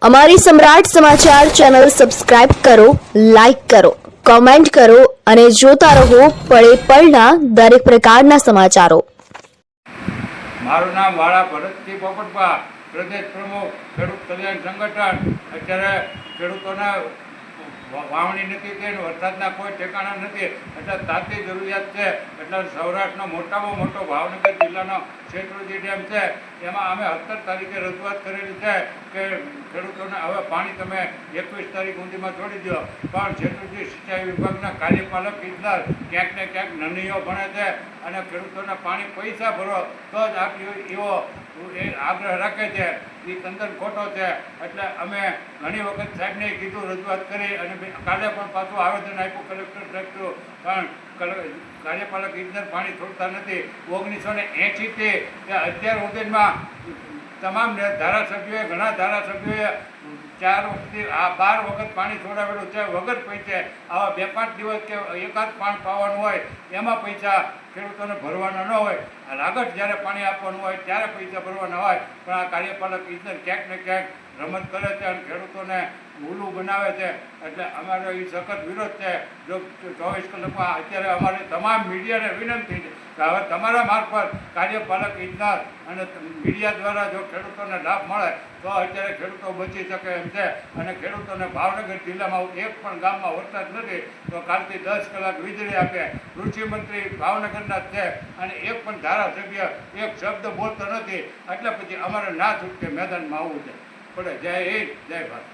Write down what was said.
અમારી સમ્રાટ સમાચાર ચેનલ સબસ્ક્રાઇબ કરો, લાઇક કરો, કોમેન્ટ કરો અને જોતા રહો પળે પળના દરેક પ્રકારના સમાચારો। મારું નામ વાળા ભરતસિંહ પોપટભા, પ્રદેશ પ્રમુખ ખેડૂત કલ્યાણ સંગઠન। અત્યારે ખેડૂતોને વાવણી નથી કે વરસાદના કોઈ ઠેકાણા નથી, એટલે તાતી જરૂરિયાત છે। એટલે સૌરાષ્ટ્રનો મોટામાં મોટો ભાવનગર જિલ્લાનો શેત્રુંજી ડેમ છે, એમાં અમે 17 તારીખે રજૂઆત કરેલી છે કે ખેડૂતોને હવે પાણી તમે 21 તારીખ સુધીમાં છોડી દો। પણ શેત્રુંજી સિંચાઈ વિભાગના કાર્યપાલક ઇજનેર ક્યાંક ને ક્યાંક નનીઓ ભણે છે અને ખેડૂતોને પાણી પૈસા ભરો તો જ આપ્યું એવો આગ્રહ રાખે છે। એ તદ્દન ખોટો છે। એટલે અમે ઘણી વખત સાહેબને કીધું, રજૂઆત કરી અને કાલે પણ પાછું આવેદન આપ્યું કલેક્ટર સાહેબનું, પણ કાર્યપાલક ઇજનેર પાણી છોડતા નથી। 1980થી અત્યાર સુધીમાં તમામ ધારાસભ્યોએ, ઘણા ધારાસભ્યોએ 4 વખતથી 12 વખત પાણી છોડાવેલું છે વગર પૈસે। આવા 2-5 દિવસ કે એકાદ પાણી પાવાનું હોય એમાં પૈસા ખેડૂતોને ભરવાના ન હોય, લાગત જ્યારે પાણી આપવાનું હોય ત્યારે પૈસા ભરવાના હોય। પણ આ કાર્યપાલક ઇજનેર ક્યાંક ને ક્યાંક રમત કરે છે અને ખેડૂતોને ભૂલું બનાવે છે। એટલે અમારો એ સખત વિરોધ છે। જો 24 કલાકમાં અત્યારે અમારી તમામ મીડિયાને વિનંતી છે કે હવે તમારા મારફત કાર્યપાલક ઇજનેર અને મીડિયા દ્વારા જો ખેડૂતોને લાભ મળે તો અત્યારે ખેડૂતો બચી શકે એમ છે। અને ખેડૂતોને ભાવનગર જિલ્લામાં એક પણ ગામમાં વરસાદ નથી તો કાલથી 10 કલાક વીજળી આપે। કૃષિમંત્રી ભાવનગરના જ છે અને એક પણ ધારાસભ્ય એક શબ્દ બોલતો નથી, એટલે પછી અમારે ના છૂટકે મેદાનમાં આવવું છે પડે। જય હિન્દ, જય ભારત।